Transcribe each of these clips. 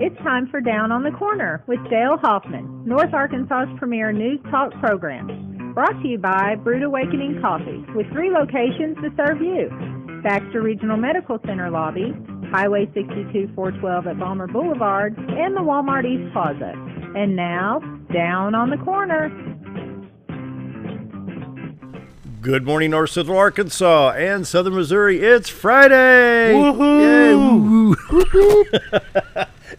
It's time for Down on the Corner with Dale Hoffman, North Arkansas's premier news talk program. Brought to you by Brood Awakening Coffee, with 3 locations to serve you. Baxter Regional Medical Center lobby, Highway 62 412 at Balmer Boulevard, and the Walmart East Plaza. And now, Down on the Corner. Good morning, North Central Arkansas and Southern Missouri. It's Friday! Woohoo! Yay.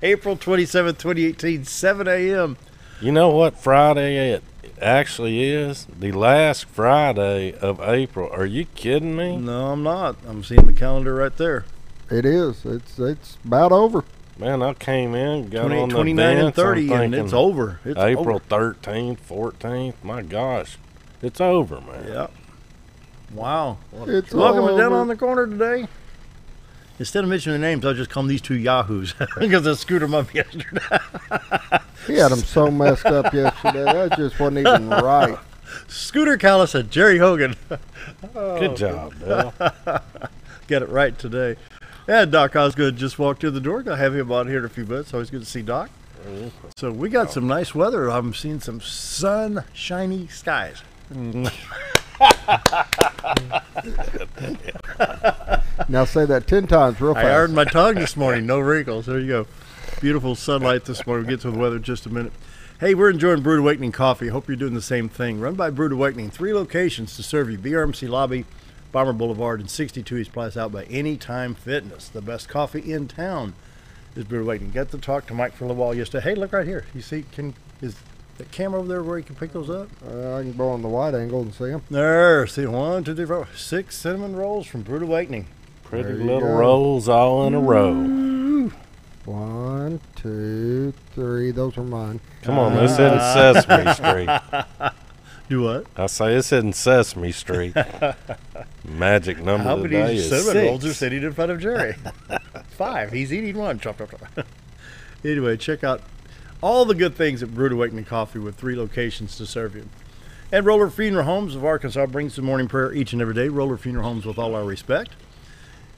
April 27th, 2018, 7 a.m. You know what Friday it actually is? The last Friday of April. Are you kidding me? No, I'm not. I'm seeing the calendar right there. It is. It's about over. Man, I came in, got 20, on the 29 and 30, and thinking it's over. It's April over. 13th, 14th. My gosh, it's over, man. Yeah. Wow. It's Welcome to all Down over. on the Corner today. Instead of mentioning names, I'll just call them these 2 yahoos because I screwed them up yesterday. He had them so messed up yesterday. That just wasn't even right. Scooter Callis and Jerry Hogan. Good job, Bill. Get it right today. And Doc Osgood just walked through the door. I'll have him out here in a few minutes. Always good to see Doc. So we got some nice weather. I'm seeing some sunshiny skies. Now say that 10 times real fast. I ironed my tongue this morning. No wrinkles. There you go. Beautiful sunlight this morning. We'll get to the weather in just a minute. Hey, we're enjoying Brood Awakening Coffee. Hope you're doing the same thing. Run by Brood Awakening. 3 locations to serve you. BRMC Lobby, Balmer Boulevard, and 62 East Plaza out by Anytime Fitness. The best coffee in town is Brood Awakening. Got to talk to Mike for a little while yesterday. Hey, look right here. You see, is that camera over there where you can pick those up? I can go on the wide angle and see them. There. See, 1, 2, 3, 4, 6 cinnamon rolls from Brood Awakening. Pretty There you little go. rolls all in a row. 1, 2, 3. Those are mine. Come on, this isn't Sesame Street. Do what? I say this isn't Sesame Street. Magic number How today many is cinnamon 6. rolls are sitting in front of Jerry? 5. He's eating 1. Chop, chop, chop. Anyway, check out all the good things at Brood Awakening Coffee with 3 locations to serve you. And Roller Funeral Homes of Arkansas brings the morning prayer each and every day. Roller Funeral Homes with all our respect.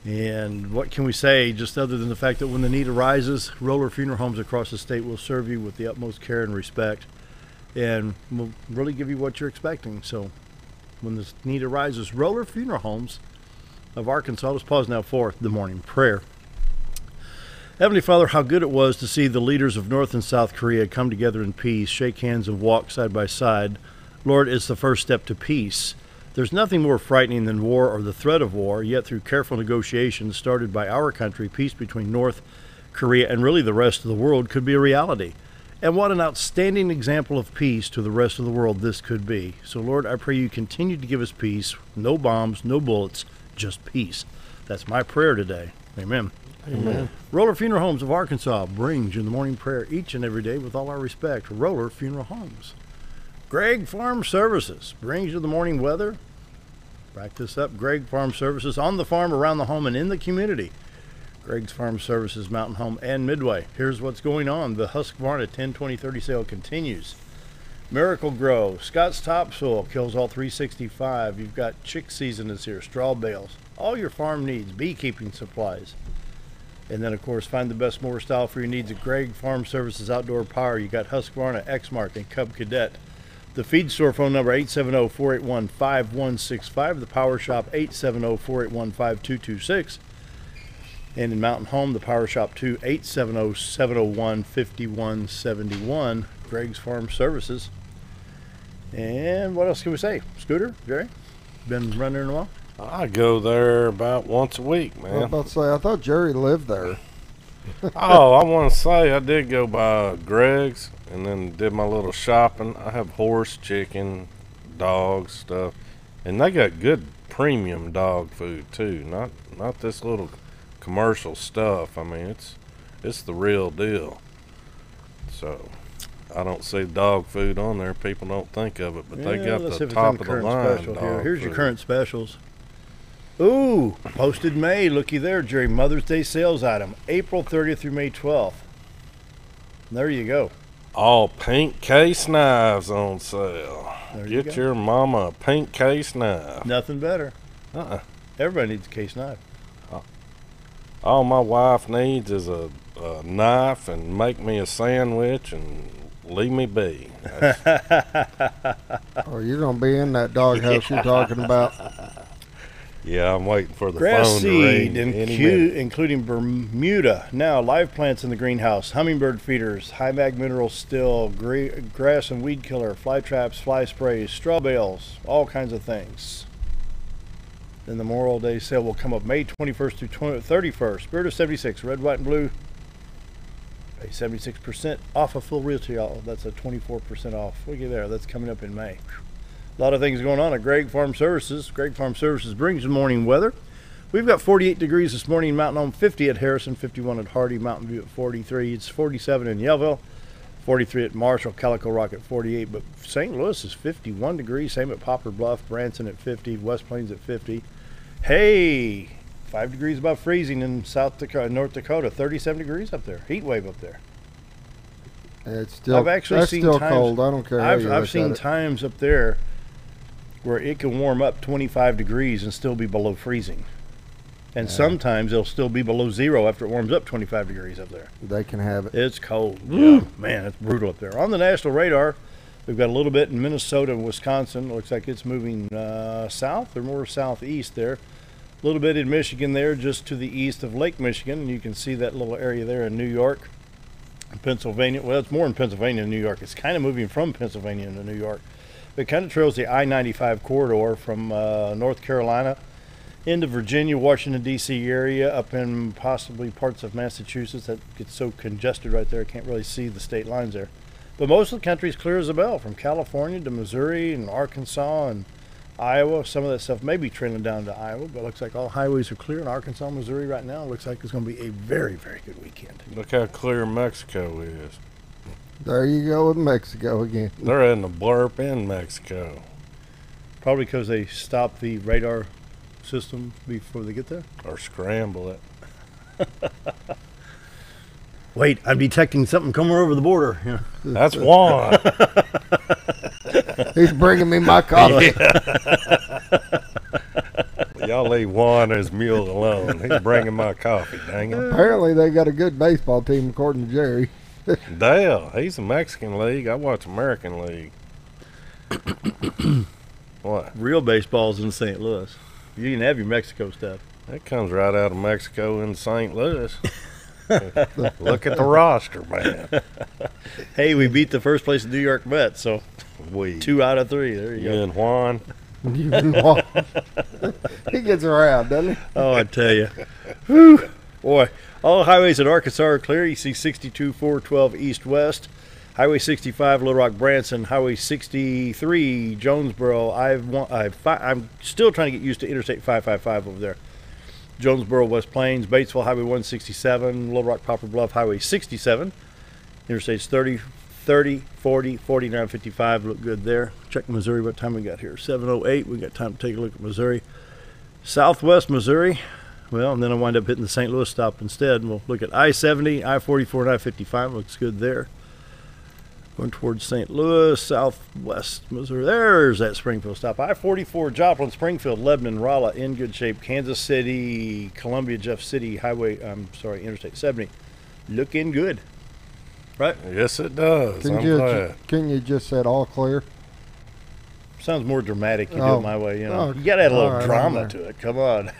And what can we say just other than the fact that when the need arises, Roller Funeral Homes across the state will serve you with the utmost care and respect and will really give you what you're expecting. So when this need arises, Roller Funeral Homes of Arkansas. Let's pause now for the morning prayer. Heavenly Father, how good it was to see the leaders of North and South Korea come together in peace, shake hands, and walk side by side. Lord, it's the first step to peace. There's nothing more frightening than war or the threat of war, yet through careful negotiations started by our country, peace between North Korea and really the rest of the world could be a reality. And what an outstanding example of peace to the rest of the world this could be. So, Lord, I pray you continue to give us peace. No bombs, no bullets, just peace. That's my prayer today. Amen. Amen. Roller Funeral Homes of Arkansas brings you the morning prayer each and every day with all our respect. Roller Funeral Homes. Greg Farm Services brings you the morning weather. Back this up. Greg Farm Services on the farm, around the home, and in the community. Greg's Farm Services, Mountain Home, and Midway. Here's what's going on. The Husqvarna 10-20-30 sale continues. Miracle Grow, Scott's Topsoil kills all 365. You've got chick season is here, straw bales, all your farm needs, beekeeping supplies. And then, of course, find the best mower style for your needs at Greg Farm Services Outdoor Power. You got Husqvarna, Exmark, and Cub Cadet. The feed store phone number 870-481-5165. The Power Shop 870-481-5226. And in Mountain Home, the Power Shop 2 870-701-5171. Greg's Farm Services. And what else can we say? Scooter, Jerry, been running in a while. I go there about once a week, I was man. about to say, I thought Jerry lived there. Oh, I want to say I did go by Greg's and then did my little shopping. I have horse, chicken, dog stuff, and they got good premium dog food too. Not this little commercial stuff. I mean, it's the real deal. So I don't see dog food on there. People don't think of it, but they got let's see the if it's on top of the current line special dog here. Here's your food. current specials. Ooh, posted May. Looky there, Jerry. Mother's Day sales item, April 30th through May 12th. There you go. All pink case knives on sale. There you Get go. your mama a pink case knife. Nothing better. Uh-uh. Everybody needs a case knife. All my wife needs is a a knife and make me a sandwich and leave me be. Oh, you're going to be in that doghouse you're talking about. Yeah, I'm waiting for the Grass phone to seed, ring. any minute. including Bermuda. Now, live plants in the greenhouse, hummingbird feeders, high mag mineral still, grass and weed killer, fly traps, fly sprays, straw bales, all kinds of things. Then the Memorial Day sale will come up May 21st through 31st. Spirit of 76, red, white, and blue. Pay 76% off a full retail. That's a 24% off. Look at there. That's coming up in May. A lot of things going on at Gregg Farm Services. Gregg Farm Services brings the morning weather. We've got 48 degrees this morning in Mountain Home, 50 at Harrison, 51 at Hardy, Mountain View at 43. It's 47 in Yellville, 43 at Marshall, Calico Rock at 48. But St. Louis is 51 degrees. Same at Poplar Bluff, Branson at 50, West Plains at 50. Hey, 5 degrees above freezing in North Dakota. 37 degrees up there. Heat wave up there. It's still, I've actually that's seen still times, cold. I don't care how you look I've seen at it. times up there where it can warm up 25 degrees and still be below freezing. And sometimes it'll still be below zero after it warms up 25 degrees up there. They can have it. It's cold. Yeah. Man, it's brutal up there. On the national radar, we've got a little bit in Minnesota and Wisconsin. Looks like it's moving south or more southeast there. A little bit in Michigan there, just to the east of Lake Michigan. And you can see that little area there in New York. Pennsylvania. Well, it's more in Pennsylvania than New York. It's kind of moving from Pennsylvania into New York. It kind of trails the I-95 corridor from North Carolina into Virginia, Washington, D.C. area, up in possibly parts of Massachusetts. That gets so congested right there, I can't really see the state lines there. But most of the country is clear as a bell, from California to Missouri and Arkansas and Iowa. Some of that stuff may be trailing down to Iowa, but it looks like all highways are clear in Arkansas, Missouri right now. It looks like it's going to be a very, very good weekend. Look how clear Mexico is. There you go with Mexico again. They're in the blurb in Mexico. Probably because they stop the radar system before they get there. Or scramble it. Wait, I'm detecting something coming over the border. Yeah. That's Juan. He's bringing me my coffee. Y'all leave Juan and his mule alone. He's bringing my coffee, dang it. Apparently they got a good baseball team, according to Jerry. Dale, he's a Mexican league. I watch American League. What? Real baseball's in St. Louis. You can have your Mexico stuff. That comes right out of Mexico in St. Louis. Look at the roster, man. Hey, we beat the first place New York Mets, so We 2 out of 3. There you you go. and Juan. He gets around, doesn't he? Oh, I tell you. Whew. Boy, all highways in Arkansas are clear. You see 62, 412 east-west. Highway 65, Little Rock, Branson. Highway 63, Jonesboro. I'm still trying to get used to Interstate 555 over there. Jonesboro, West Plains, Batesville, Highway 167, Little Rock, Poplar Bluff, Highway 67. Interstates 30, 40, 49, 55 look good there. Check Missouri, what time we got here? 7:08. We got time to take a look at Missouri. Southwest Missouri. Well, and then I wind up hitting the St. Louis stop instead. And we'll look at I-70, I-44, and I-55. Looks good there. Going towards St. Louis, southwest Missouri. There's that Springfield stop. I-44, Joplin, Springfield, Lebanon, Rolla in good shape. Kansas City, Columbia, Jeff City, Interstate 70. Looking good. Right? Yes, it does. I'm glad. Can you just said all clear? Sounds more dramatic. You do Oh. it my way, you know. Oh, You got to add a little all right, drama I'm to it. Come on.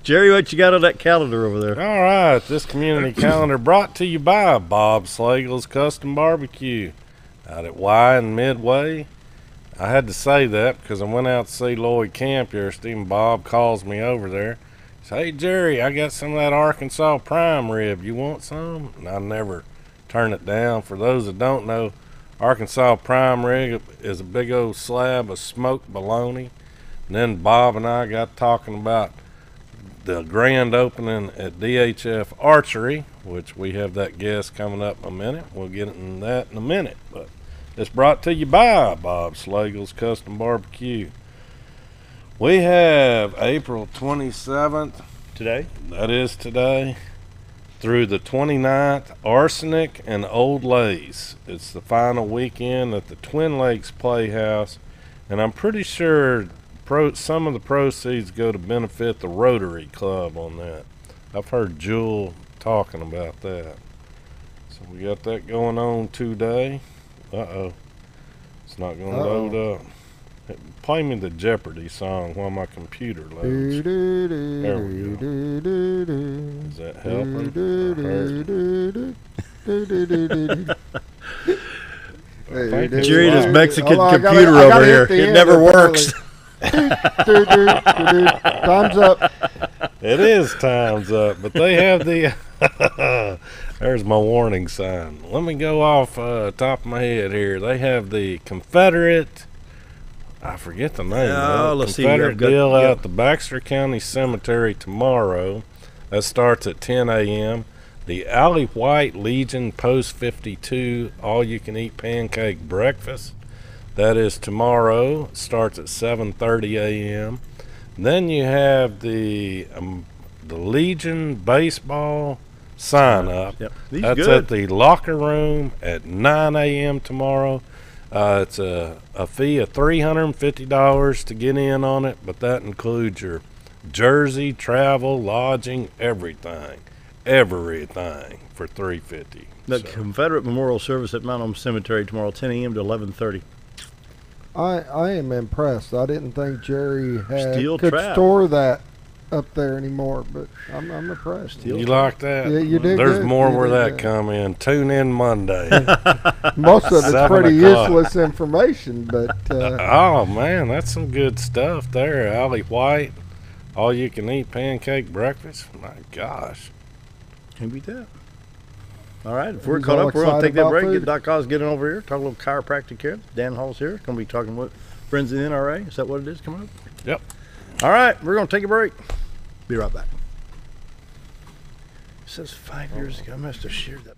Jerry, what you got on that calendar over there? All right, this community calendar brought to you by Bob Slagle's Custom Barbecue out at Y and Midway. I had to say that because I went out to see Lloyd Camp yesterday, and Bob calls me over there. He says, "Hey, Jerry, I got some of that Arkansas prime rib. You want some?" And I never turn it down. For those that don't know, Arkansas prime rib is a big old slab of smoked bologna. And then Bob and I got talking about the grand opening at DHF Archery, which we have that guest coming up in a minute. We'll get into that in a minute. But it's brought to you by Bob Slagle's Custom Barbecue. We have April 27th. Today? That is today. Through the 29th, Arsenic and Old Lace. It's the final weekend at the Twin Lakes Playhouse. And I'm pretty sure some of the proceeds go to benefit the Rotary Club on that. I've heard Jewel talking about that. So we got that going on today. Uh-oh. It's not going to load up. Play me the Jeopardy song while my computer loads. There we go. Is that helping? Jerry, this Mexican computer over here. It never works. Time's up. It is time's up, but they have the... There's my warning sign. Let me go off top of my head here. They have the Confederate... I forget the name. Let's see. Confederate deal out at the Baxter County Cemetery tomorrow. That starts at 10 a.m. The Alley White Legion Post 52 all-you-can-eat pancake breakfast. That is tomorrow. Starts at 7:30 a.m. Then you have the Legion baseball sign-up. Yep. That's good. at the locker room at 9 a.m. tomorrow. It's a fee of $350 to get in on it, but that includes your jersey, travel, lodging, everything for $350. The Confederate Memorial Service at Mount Home Cemetery tomorrow, 10 a.m. to 11:30. I am impressed. I didn't think Jerry could trap. store that up there anymore, but I'm impressed. You like that? Yeah, you did. There's good. more you where that good. come in. Tune in Monday. Most of it's 7 pretty o'clock. useless information, but Oh man, that's some good stuff there. Alley White, all you can eat pancake breakfast. My gosh. Can't beat that. All right, if we're He's caught all up, we're going to excited take that about break. food. Get Doc Oz getting over here. Talk a little chiropractic here. Dan Hall's here. Going to be talking with friends of the NRA. Is that what it is coming up? Yep. All right, we're going to take a break. Be right back. It says 5 years ago. I must have shared that.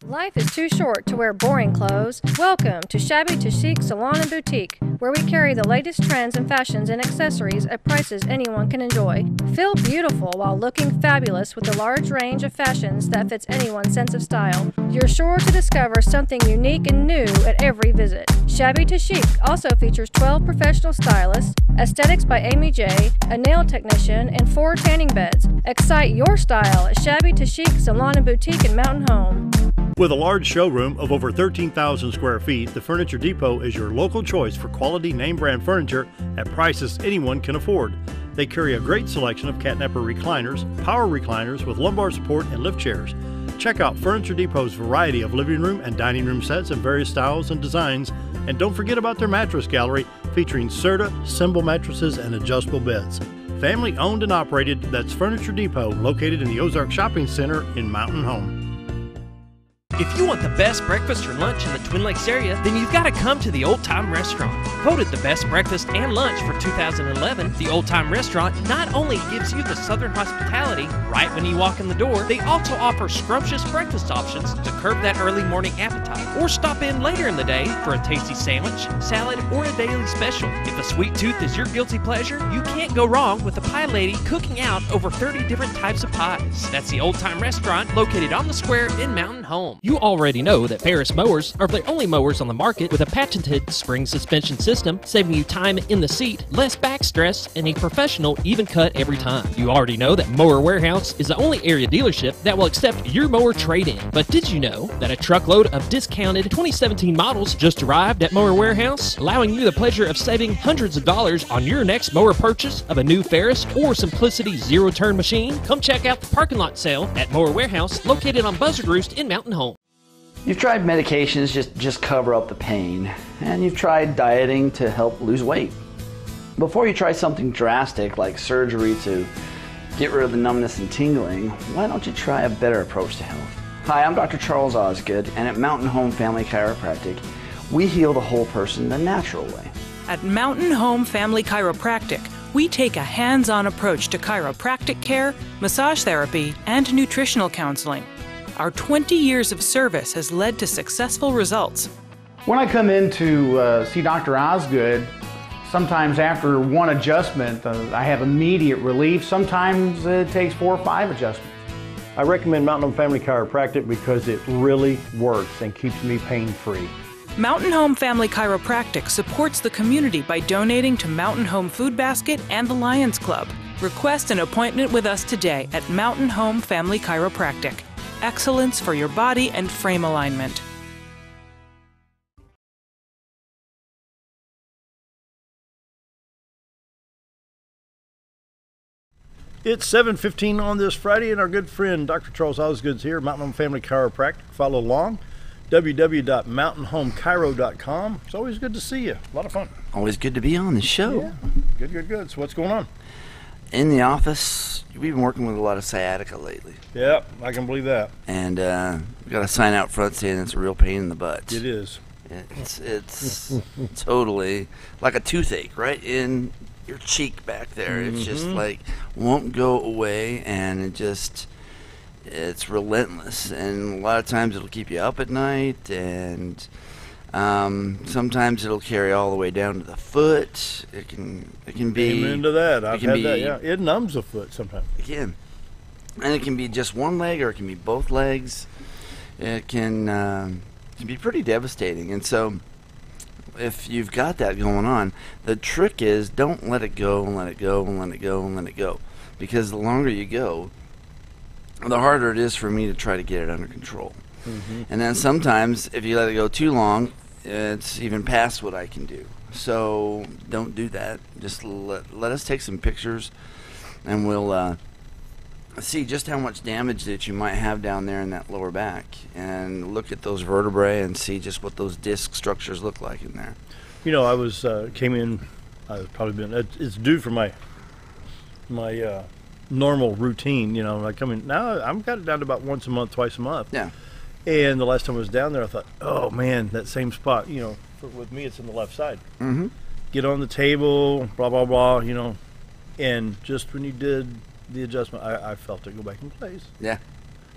Life is too short to wear boring clothes. Welcome to Shabby to Chic Salon and Boutique, where we carry the latest trends and fashions and accessories at prices anyone can enjoy. Feel beautiful while looking fabulous with a large range of fashions that fits anyone's sense of style. You're sure to discover something unique and new at every visit. Shabby to Chic also features 12 professional stylists, aesthetics by Amy J, a nail technician, and 4 tanning beds. Excite your style at Shabby to Chic Salon and Boutique in Mountain Home. With a large showroom of over 13,000 square feet, the Furniture Depot is your local choice for quality name brand furniture at prices anyone can afford. They carry a great selection of catnapper recliners, power recliners with lumbar support, and lift chairs. Check out Furniture Depot's variety of living room and dining room sets in various styles and designs. And don't forget about their mattress gallery featuring Serta, Symbol mattresses, and adjustable beds. Family owned and operated, that's Furniture Depot, located in the Ozark Shopping Center in Mountain Home. If you want the best breakfast or lunch in the Twin Lakes area, then you've got to come to the Old Time Restaurant. Voted the best breakfast and lunch for 2011, the Old Time Restaurant not only gives you the Southern hospitality right when you walk in the door, they also offer scrumptious breakfast options to curb that early morning appetite. Or stop in later in the day for a tasty sandwich, salad, or a daily special. If a sweet tooth is your guilty pleasure, you can't go wrong with a pie lady cooking out over 30 different types of pies. That's the Old Time Restaurant, located on the square in Mountain Home. You already know that Ferris mowers are the only mowers on the market with a patented spring suspension system, saving you time in the seat, less back stress, and a professional even cut every time. You already know that Mower Warehouse is the only area dealership that will accept your mower trade-in. But did you know that a truckload of discounted 2017 models just arrived at Mower Warehouse, allowing you the pleasure of saving hundreds of dollars on your next mower purchase of a new Ferris or Simplicity zero-turn machine? Come check out the parking lot sale at Mower Warehouse, located on Buzzard Roost in Mountain Home. You've tried medications just cover up the pain, and you've tried dieting to help lose weight. Before you try something drastic like surgery to get rid of the numbness and tingling, why don't you try a better approach to health? Hi, I'm Dr. Charles Osgood, and at Mountain Home Family Chiropractic, we heal the whole person the natural way. At Mountain Home Family Chiropractic, we take a hands-on approach to chiropractic care, massage therapy, and nutritional counseling. Our 20 years of service has led to successful results. When I come in to see Dr. Osgood, sometimes after one adjustment, I have immediate relief. Sometimes it takes 4 or 5 adjustments. I recommend Mountain Home Family Chiropractic because it really works and keeps me pain-free. Mountain Home Family Chiropractic supports the community by donating to Mountain Home Food Basket and the Lions Club. Request an appointment with us today at Mountain Home Family Chiropractic. Excellence for your body and frame alignment. It's 7:15 on this Friday, and our good friend Dr. Charles Osgood's here, Mountain Home Family Chiropractic. Follow along, www.mountainhomechiro.com. It's always good to see you. A lot of fun. Always good to be on the show. Yeah. Good. So what's going on? In the office, we've been working with a lot of sciatica lately. Yep, I can believe that. And we've got a sign out front saying it's a real pain in the butt. It is. It's totally like a toothache right in your cheek back there. It's just like won't go away, and it's relentless. And a lot of times it'll keep you up at night, and sometimes it'll carry all the way down to the foot. It can be. Amen to that. I've had that. Yeah, it numbs the foot sometimes. It can, and it can be just one leg, or it can be both legs. It can be pretty devastating. And so, if you've got that going on, the trick is don't let it go and let it go and let it go and let it go, because the longer you go, the harder it is for me to try to get it under control. And then sometimes if you let it go too long, it's even past what I can do. So don't do that. Just let us take some pictures, and we'll see just how much damage that you might have down there in that lower back, and look at those vertebrae and see just what those disc structures look like in there. You know, I was came in. I've probably been. It's due for my normal routine. You know, I come in now. I've got it down to about once a month, twice a month. Yeah. And the last time I was down there, I thought, oh man, that same spot. You know, with me, it's in the left side. Get on the table, blah blah blah. You know, and just when you did the adjustment, I felt it go back in place. Yeah.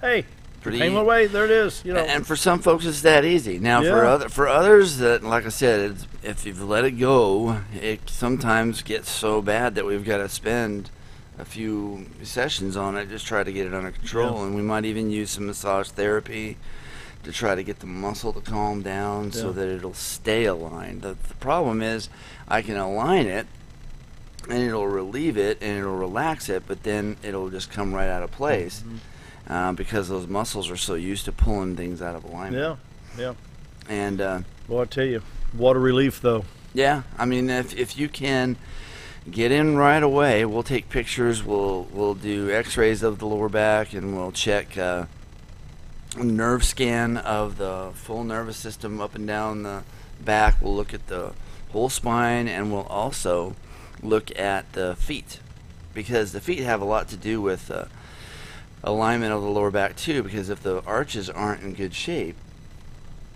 Hey, pretty pain went away. There it is. You know. And for some folks, it's that easy. Now, for others, that, like I said, if you've let it go, it sometimes gets so bad that we've got to spend a few sessions on it, just try to get it under control. And we might even use some massage therapy to try to get the muscle to calm down so that it'll stay aligned. The problem is I can align it, and it'll relieve it, and it'll relax it, but then it'll just come right out of place because those muscles are so used to pulling things out of alignment. Yeah. And well, I tell you, water relief though. Yeah, I mean, if you can get in right away, we'll take pictures. We'll do X-rays of the lower back, and we'll check a nerve scan of the full nervous system up and down the back. We'll look at the whole spine, and we'll also look at the feet, because the feet have a lot to do with alignment of the lower back too, because if the arches aren't in good shape,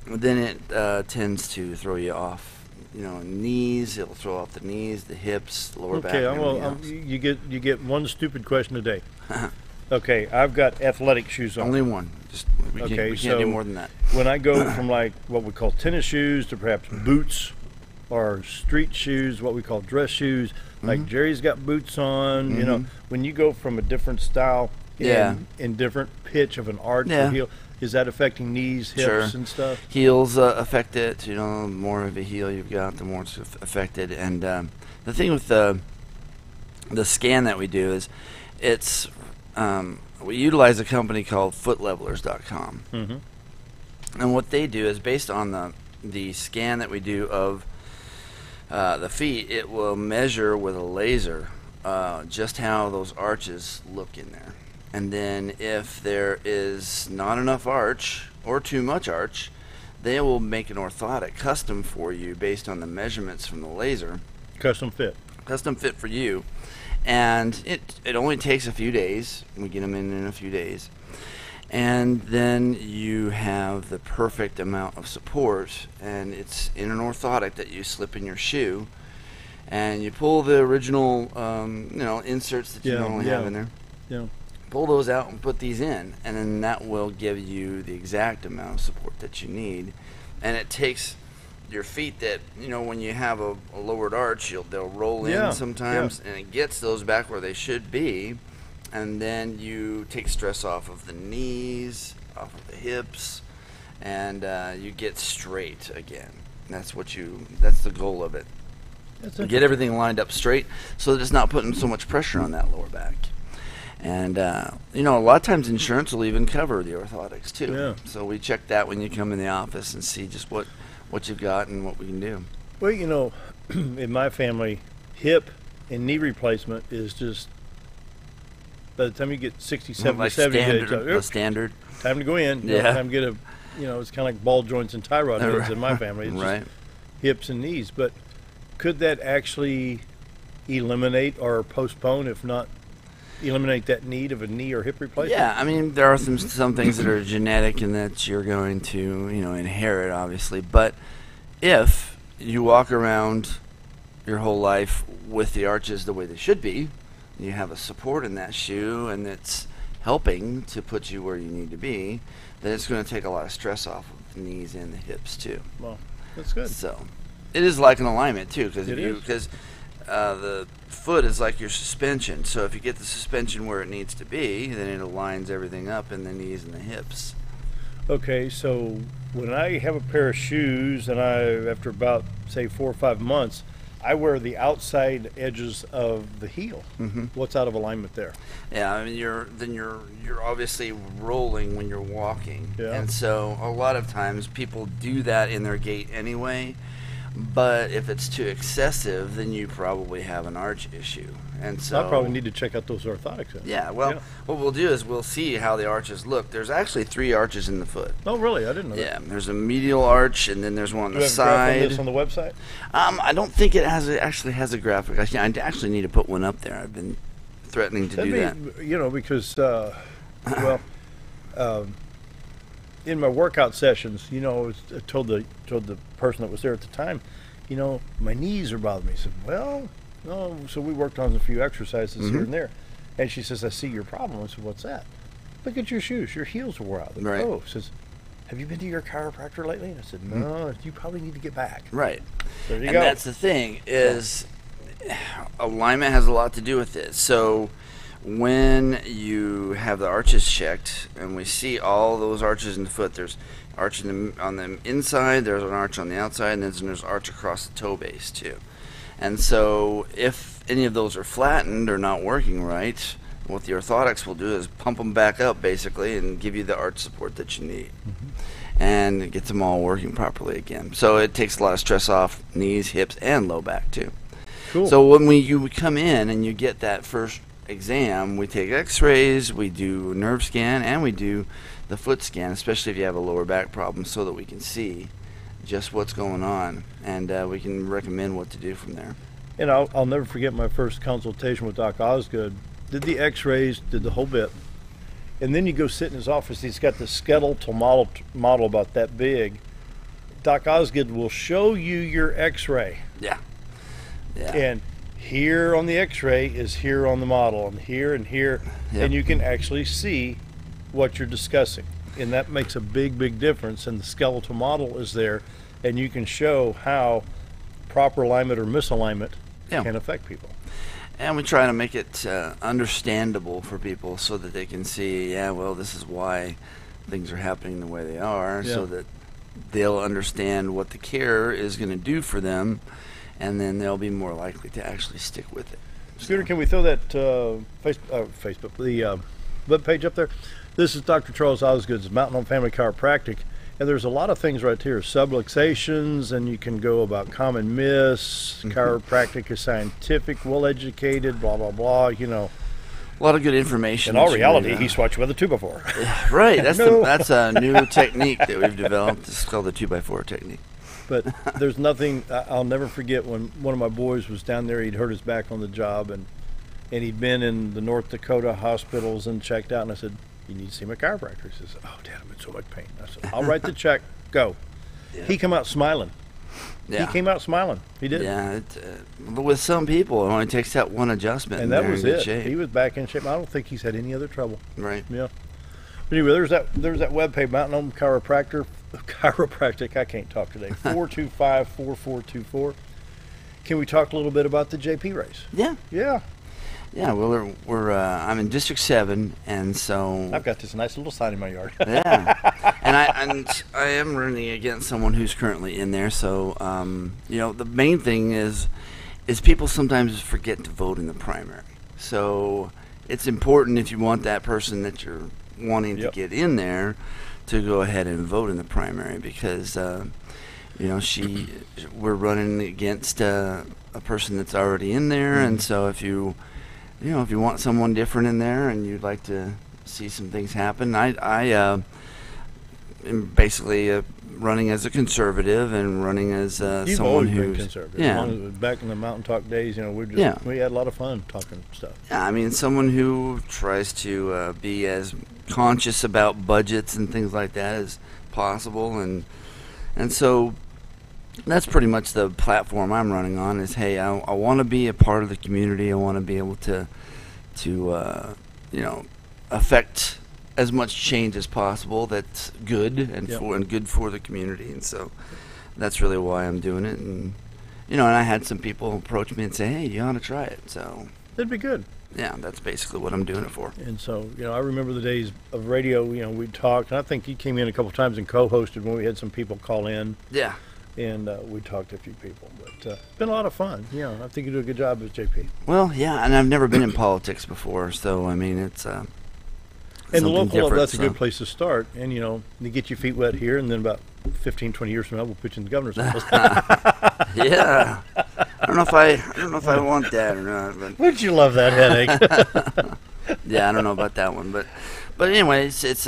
then it tends to throw you off. You know, knees, it'll throw off the knees, the hips, the lower back. Okay, you get one stupid question a day. Okay, I've got athletic shoes on. Only one. We can't do more than that. When I go from like what we call tennis shoes to perhaps boots, or street shoes, what we call dress shoes, like Jerry's got boots on, you know, when you go from a different style in different pitch of an arch or heel, is that affecting knees, hips, and stuff? Heels affect it. You know, the more of a heel you've got, the more it's affected. And the thing with the scan that we do is we utilize a company called footlevelers.com. And what they do is, based on the scan that we do of the feet, it will measure with a laser just how those arches look in there. And then if there is not enough arch or too much arch, they will make an orthotic custom for you based on the measurements from the laser. Custom fit for you. And it only takes a few days. We get them in a few days. And then you have the perfect amount of support, and it's in an orthotic that you slip in your shoe, and you pull the original inserts that you normally have in there. Yeah. Pull those out and put these in, and then that will give you the exact amount of support that you need. And it takes your feet that, you know, when you have a lowered arch, they'll roll in sometimes, and it gets those back where they should be. And then you take stress off of the knees, off of the hips, and you get straight again. That's the goal of it. Get everything lined up straight so that it's not putting so much pressure on that lower back. And, a lot of times insurance will even cover the orthotics, too. Yeah. So we check that when you come in the office and see just what you've got and what we can do. Well, in my family, hip and knee replacement is just, by the time you get 60, 70, like 70, standard. Time to go in. Yeah. Time to get it's kind of like ball joints and tie rod heads in my family. It's Right. just hips and knees. But could that actually eliminate or postpone, if not eliminate that need of a knee or hip replacement? Yeah, I mean, there are some things that are genetic and that you're going to, inherit, obviously. But if you walk around your whole life with the arches the way they should be, you have a support in that shoe and it's helping to put you where you need to be, then it's going to take a lot of stress off of the knees and the hips too. Well, that's good. So it is like an alignment too, because the foot is like your suspension. So if you get the suspension where it needs to be, then it aligns everything up in the knees and the hips. Okay, so when I have a pair of shoes and after about, say, 4 or 5 months, I wear the outside edges of the heel. Mm-hmm. What's out of alignment there? Yeah, I mean, you're obviously rolling when you're walking. Yeah. And so a lot of times people do that in their gait anyway. But if it's too excessive, then you probably have an arch issue. And so I probably need to check out those orthotics then. Yeah, well, what we'll do is we'll see how the arches look. There's actually 3 arches in the foot. Oh, really? I didn't know that. Yeah, there's a medial arch, and then there's one on Do the you have a graph side. on this on the website? I don't think it actually has a graphic. I actually need to put one up there. I've been threatening to do that. Because, in my workout sessions, I told the person that was there at the time, my knees are bothering me. I said, well, no. So we worked on a few exercises here and there. And she says, I see your problem. I said, what's that? Look at your shoes. Your heels are wore out. Right. Oh, says, have you been to your chiropractor lately? And I said, no, you probably need to get back. Right. There you and go. That's the thing, is alignment has a lot to do with it. So when you have the arches checked, and we see all those arches in the foot, there's arch on the inside, there's an arch on the outside, and then there's arch across the toe base too. And so if any of those are flattened or not working right, what the orthotics will do is pump them back up basically and give you the arch support that you need. And it gets them all working properly again. So it takes a lot of stress off knees, hips, and low back too. Cool. So when you come in and you get that first exam, we take x-rays, we do a nerve scan, and we do the foot scan, especially if you have a lower back problem, so that we can see just what's going on, and we can recommend what to do from there. And I'll never forget my first consultation with Doc Osgood. Did the x-rays, did the whole bit. And then you go sit in his office. He's got the skeletal model about that big. Doc Osgood will show you your x-ray. Yeah. And here on the x-ray is here on the model, and here and here. Yep. And you can actually see what you're discussing. And that makes a big, big difference. And the skeletal model is there, and you can show how proper alignment or misalignment can affect people. And we try to make it understandable for people so that they can see, this is why things are happening the way they are, so that they'll understand what the care is going to do for them, and then they'll be more likely to actually stick with it. Scooter, can we throw that Facebook, the web page up there? This is Dr. Charles Osgood's Mountain Home Family Chiropractic, and there's a lot of things right here, subluxations, and you can go about common myths. Chiropractic is scientific, well-educated, blah, blah, blah, A lot of good information. In all reality, he swats you with a 2x4. Right, that's a new technique that we've developed. It's called the 2x4 technique. But there's nothing, I'll never forget when one of my boys was down there, he'd hurt his back on the job, and he'd been in the North Dakota hospitals and checked out, and I said, you need to see my chiropractor. He says, oh, Dad, I'm in so much pain. I said, I'll write the check, go. Yeah. He came out smiling. Yeah. He came out smiling. He did. Yeah, with some people, it only takes that one adjustment. And that was it. Shape. He was back in shape. I don't think he's had any other trouble. Right. Yeah. But anyway, there's that webpage, Mountain Home Chiropractic. I can't talk today. 425-4424. Can we talk a little bit about the JP race? Yeah. Yeah. Yeah, well, I'm in District 7, and so I've got this nice little sign in my yard. Yeah, and I am running against someone who's currently in there. So, the main thing is is people sometimes forget to vote in the primary. So it's important if you want that person that you're wanting to get in there to go ahead and vote in the primary, because we're running against a person that's already in there, and so if you want someone different in there and you'd like to see some things happen, I am basically running as a conservative and running as You've someone always who's been conservative. Yeah. Back in the Mountain Talk days, we had a lot of fun talking stuff. Yeah, I mean, someone who tries to be as conscious about budgets and things like that as possible, and so that's pretty much the platform I'm running on. Is, hey, I want to be a part of the community. I want to be able to affect as much change as possible that's good and good for the community, and so that's really why I'm doing it. And and I had some people approach me and say, hey, you ought to try it. So it'd be good. Yeah, that's basically what I'm doing it for. And so, I remember the days of radio, we'd talk, and I think you came in a couple of times and co-hosted when we had some people call in. Yeah. And we talked to a few people, but it's been a lot of fun. I think you do a good job as JP. Well, yeah, and I've never been in politics before, so, I mean, it's and the local level, that's a good place to start. And, you get your feet wet here, and then about 15, 20 years from now, we'll pitch in the governor's office. Yeah. I don't know if I want that or not. But would you love that headache? Yeah, I don't know about that one, but anyway, it's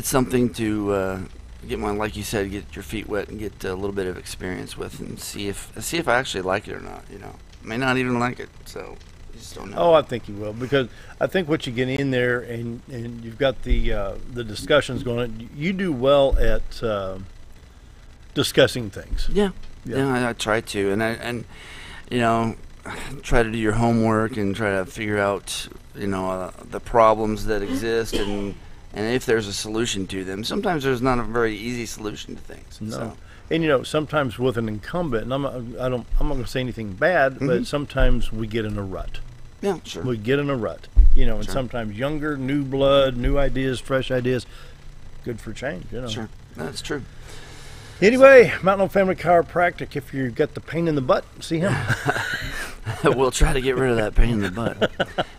something to like you said, get your feet wet and get a little bit of experience with, and see if I actually like it or not. I may not even like it, so you just don't know. Oh, I think you will, because I think what you get in there and you've got the discussions going on. You do well at discussing things. Yeah, I try to, and try to do your homework and try to figure out the problems that exist and if there's a solution to them. Sometimes there's not a very easy solution to things. No. So. And sometimes with an incumbent, and I'm not going to say anything bad, but sometimes we get in a rut. Yeah, sure. We get in a rut, and sometimes younger, new blood, new ideas, fresh ideas, good for change. Sure, that's true. Anyway, Mountain Family Chiropractic. If you've got the pain in the butt, see him. We'll try to get rid of that pain in the butt.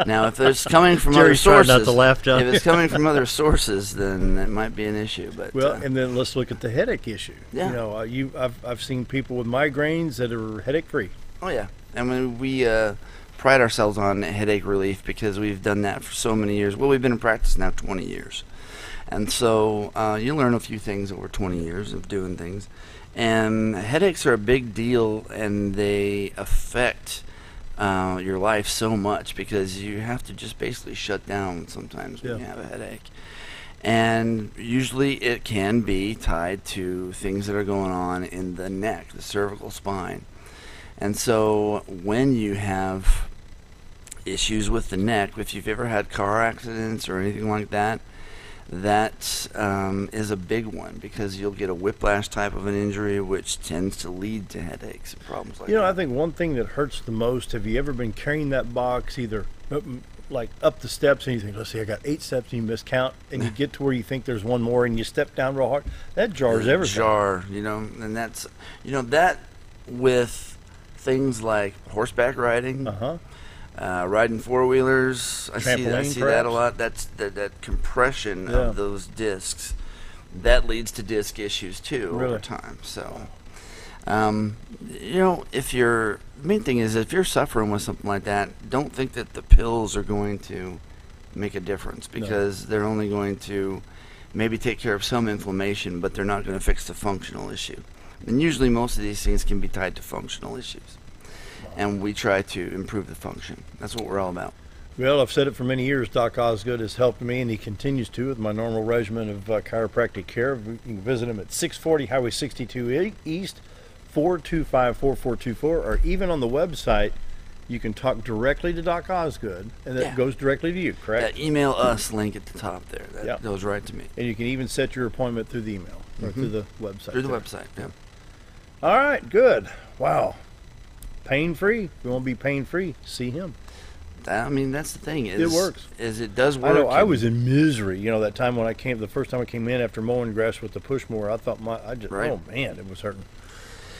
Now, if it's coming from Jerry's other sources, not to laugh, John. If it's coming from other sources, then it might be an issue. But and then let's look at the headache issue. Yeah. I've seen people with migraines that are headache free. Oh yeah, and when we pride ourselves on headache relief because we've done that for so many years. Well, we've been in practice now 20 years. And so you learn a few things over 20 years of doing things. And headaches are a big deal, and they affect your life so much because you have to just basically shut down sometimes when you have a headache. And usually it can be tied to things that are going on in the neck, the cervical spine. And so when you have issues with the neck, if you've ever had car accidents or anything like that, that is a big one because you'll get a whiplash type of an injury, which tends to lead to headaches and problems like that. I think one thing that hurts the most, have you ever been carrying that box either like up the steps and you think, let's see, I got 8 steps and you miscount, and you get to where you think there's one more and you step down real hard? That jars everything. And that's, that with things like horseback riding, riding four-wheelers, I see that a lot. That's that compression of those discs that leads to disc issues too over time. So, the main thing is if you're suffering with something like that, don't think that the pills are going to make a difference because they're only going to maybe take care of some inflammation, but they're not going to fix the functional issue. And usually most of these things can be tied to functional issues. And we try to improve the function. That's what we're all about. Well, I've said it for many years. Doc Osgood has helped me, and he continues to with my normal regimen of chiropractic care. You can visit him at 640 Highway 62 East, 425-4424, or even on the website, you can talk directly to Doc Osgood, and that goes directly to you, correct? That email us link at the top there. That goes right to me. And you can even set your appointment through the email or through the website. Through the website, yeah. All right, good. Wow. Pain-free. If you want to be pain-free, see him. I mean, that's the thing. It works. It does work. I know. I was in misery. That time when the first time I came in after mowing grass with the push mower, I thought oh man, it was hurting.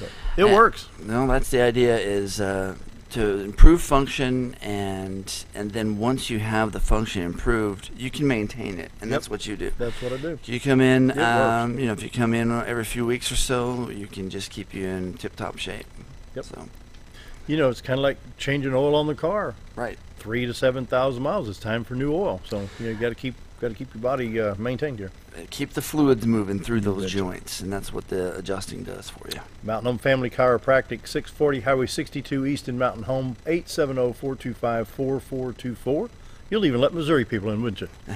But it works. No, that's the idea is to improve function, and then once you have the function improved, you can maintain it, and that's what you do. That's what I do. You come in, if you come in every few weeks or so, you can just keep you in tip-top shape. Yep. So, it's kind of like changing oil on the car. Right. 3,000 to 7,000 miles. It's time for new oil. So you got to keep your body maintained here. Keep the fluids moving through those joints, and that's what the adjusting does for you. Mountain Home Family Chiropractic, 640 Highway 62 East in Mountain Home, 870-425-4424. You'll even let Missouri people in, wouldn't you? We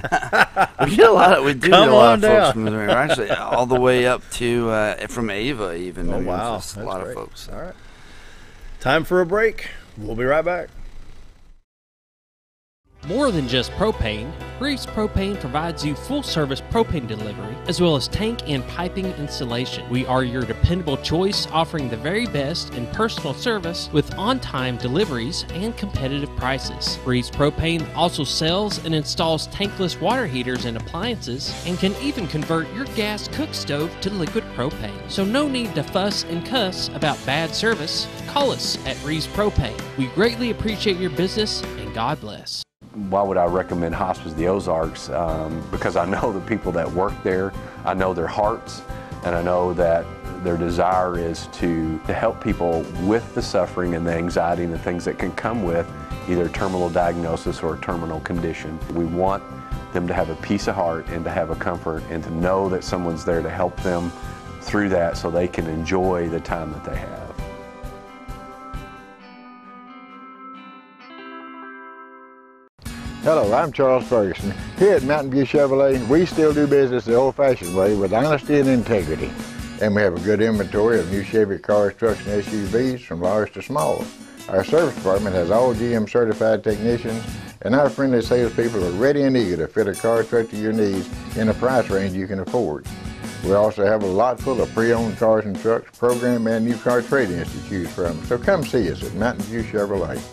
do get a lot of folks from Missouri. We're actually all the way up to from Ava, even. Oh, wow. That's a lot of folks. All right. Time for a break. We'll be right back. More than just propane, Reeves Propane provides you full-service propane delivery as well as tank and piping installation. We are your dependable choice, offering the very best in personal service with on-time deliveries and competitive prices. Reeves Propane also sells and installs tankless water heaters and appliances and can even convert your gas cook stove to liquid propane. So no need to fuss and cuss about bad service. Call us at Reeves Propane. We greatly appreciate your business, and God bless. Why would I recommend Hospice of the Ozarks? Because I know the people that work there, I know their hearts, and I know that their desire is to help people with the suffering and the anxiety and the things that can come with either a terminal diagnosis or a terminal condition. We want them to have a peace of heart and to have a comfort and to know that someone's there to help them through that so they can enjoy the time that they have. Hello, I'm Charles Ferguson. Here at Mountain View Chevrolet, we still do business the old-fashioned way with honesty and integrity. And we have a good inventory of new Chevy cars, trucks, and SUVs from large to small. Our service department has all GM certified technicians, and our friendly salespeople are ready and eager to fit a car truck to your needs in a price range you can afford. We also have a lot full of pre-owned cars and trucks, program and new car trade-ins to choose from. So come see us at Mountain View Chevrolet.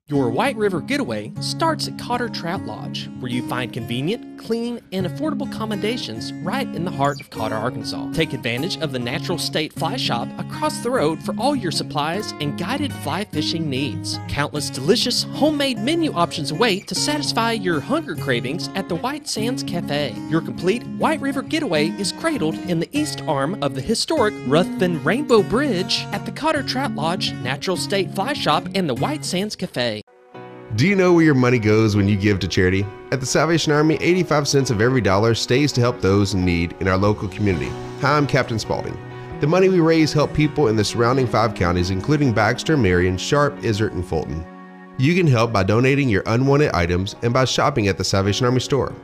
Your White River Getaway starts at Cotter Trout Lodge, where you find convenient, clean, and affordable accommodations right in the heart of Cotter, Arkansas. Take advantage of the Natural State Fly Shop across the road for all your supplies and guided fly fishing needs. Countless delicious homemade menu options await to satisfy your hunger cravings at the White Sands Cafe. Your complete White River Getaway is cradled in the east arm of the historic Ruthven Rainbow Bridge at the Cotter Trout Lodge, Natural State Fly Shop, and the White Sands Cafe. Do you know where your money goes when you give to charity? At the Salvation Army, 85 cents of every dollar stays to help those in need in our local community. Hi, I'm Captain Spaulding. The money we raise help people in the surrounding 5 counties, including Baxter, Marion, Sharp, Izzard, and Fulton. You can help by donating your unwanted items and by shopping at the Salvation Army store.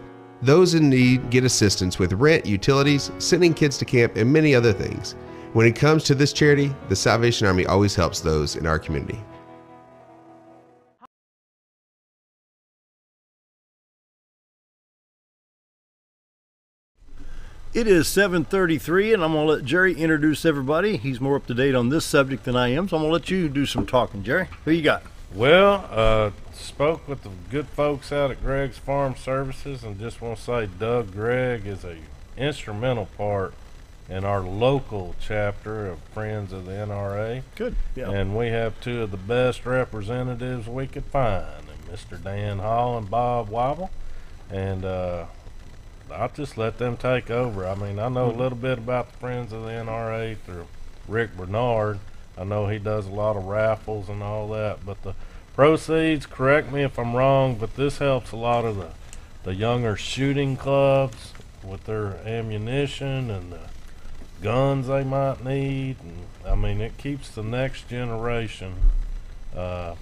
Those in need get assistance with rent, utilities, sending kids to camp, and many other things. When it comes to this charity, the Salvation Army always helps those in our community. It is 7:33, and I'm going to let Jerry introduce everybody. He's more up to date on this subject than I am, so I'm going to let you do some talking. Jerry, who you got? Well, spoke with the good folks out at Greg's Farm Services, and just want to say Doug Gregg is a instrumental part in our local chapter of Friends of the NRA. Good, yeah. And we have 2 of the best representatives we could find, Mr. Dan Hall and Bob Wyble, and I'll just let them take over. I mean, I know a little bit about the Friends of the NRA through Rick Bernard. I know he does a lot of raffles and all that, but the proceeds, correct me if I'm wrong, but this helps a lot of the younger shooting clubs with their ammunition and the guns they might need. And I mean, it keeps the next generation pro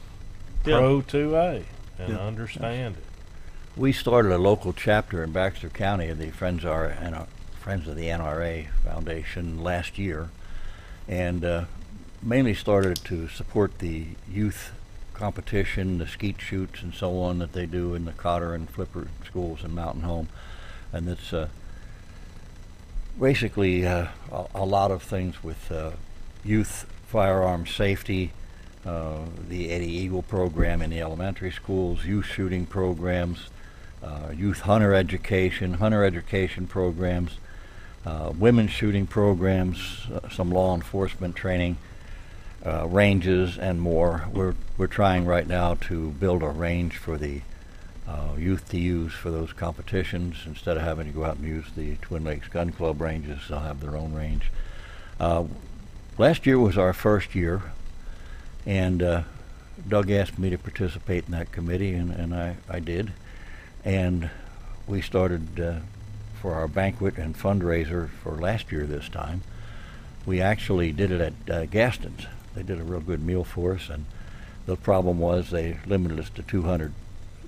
2A and understand it. We started a local chapter in Baxter County of the Friends of the NRA Foundation last year, and mainly started to support the youth competition, the skeet shoots and so on that they do in the Cotter and Flipper schools in Mountain Home. And it's basically a lot of things with youth firearm safety, the Eddie Eagle program in the elementary schools, youth shooting programs, youth hunter education programs, women's shooting programs, some law enforcement training. ranges and more. We're trying right now to build a range for the youth to use for those competitions. Instead of having to go out and use the Twin Lakes Gun Club ranges, they'll have their own range. Last year was our first year, and Doug asked me to participate in that committee, and I did. And we started for our banquet and fundraiser for last year this time. We actually did it at Gaston's. They did a real good meal for us, and the problem was they limited us to 200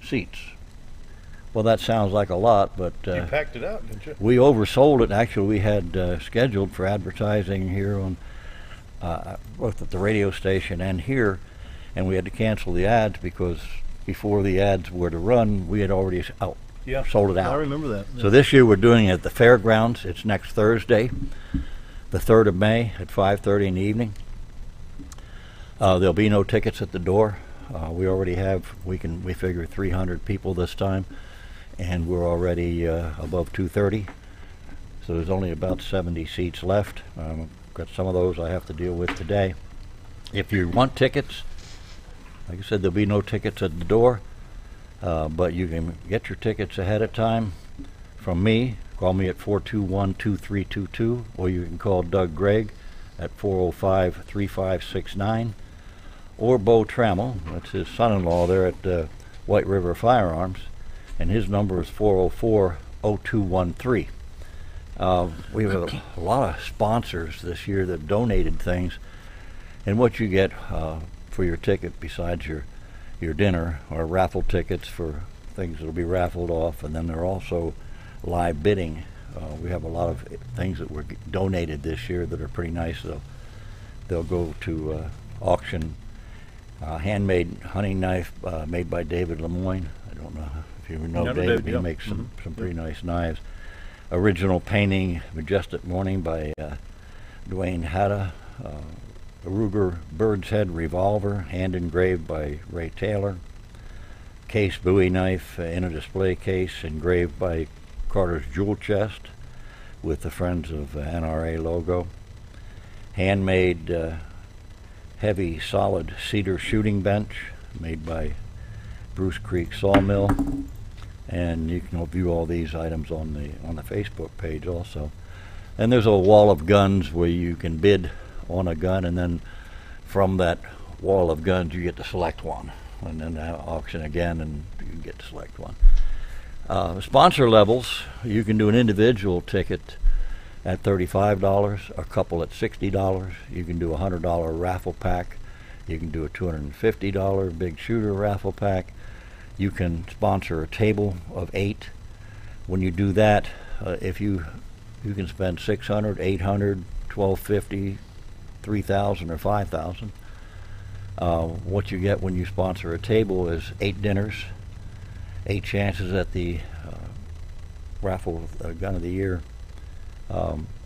seats. Well, that sounds like a lot, but you packed it out, didn't you? we oversold it. Actually, we had scheduled for advertising here on both at the radio station and here, and we had to cancel the ads because before the ads were to run, we had already sold it out. I remember that. So this year we're doing it at the fairgrounds. It's next Thursday, the 3rd of May at 5:30 in the evening. There'll be no tickets at the door. We already have, we figure 300 people this time, and we're already above 230. So there's only about 70 seats left. Got some of those I have to deal with today. If you want tickets, like I said, there'll be no tickets at the door, but you can get your tickets ahead of time from me. Call me at 421-2322, or you can call Doug Gregg at 405-3569, or Bo Trammell, that's his son-in-law there at White River Firearms, and his number is 404-0213. We have a lot of sponsors this year that donated things, and what you get for your ticket besides your dinner are raffle tickets for things that will be raffled off, and then there are also live bidding. We have a lot of things that were donated this year that are pretty nice. They'll go to auction. Handmade hunting knife made by David Lemoyne. I don't know if you know David. He makes some pretty nice knives. Original painting, Majestic Morning by Dwayne Hatta. A Ruger Bird's Head revolver, hand engraved by Ray Taylor. Case Bowie knife in a display case, engraved by Carter's Jewel Chest with the Friends of NRA logo. Handmade heavy solid cedar shooting bench made by Bruce Creek Sawmill, and you can view all these items on the Facebook page also. And there's a wall of guns where you can bid on a gun, and then from that wall of guns you get to select one, and then auction again and you can get to select one. Sponsor levels, you can do an individual ticket at $35, a couple at $60. You can do a $100 raffle pack. You can do a $250 big shooter raffle pack. You can sponsor a table of 8. When you do that, if you can spend $600, $800, $1,250, $3,000, or $5,000. What you get when you sponsor a table is 8 dinners, 8 chances at the raffle gun of the year,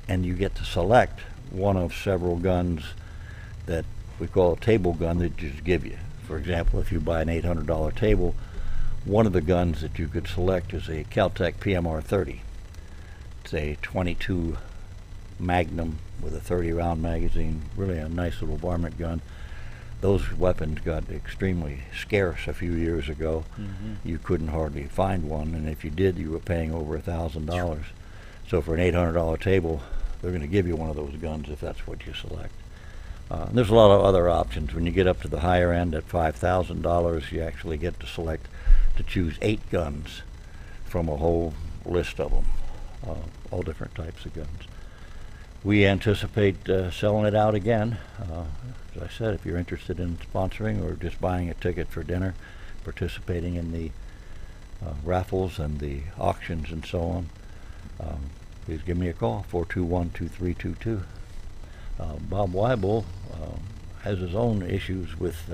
and you get to select one of several guns that we call a table gun that just give you. For example, if you buy an $800 table, one of the guns that you could select is a Cal-Tech PMR 30. It's a 22 Magnum with a 30-round magazine, really a nice little varmint gun. Those weapons got extremely scarce a few years ago. You couldn't hardly find one, and if you did, you were paying over $1,000. So for an $800 table, they're going to give you one of those guns if that's what you select. And there's a lot of other options. When you get up to the higher end at $5,000, you actually get to select to choose 8 guns from a whole list of them, all different types of guns. We anticipate selling it out again. As I said, if you're interested in sponsoring or just buying a ticket for dinner, participating in the raffles and the auctions and so on, please give me a call, 421-2322. Bob Wyble has his own issues with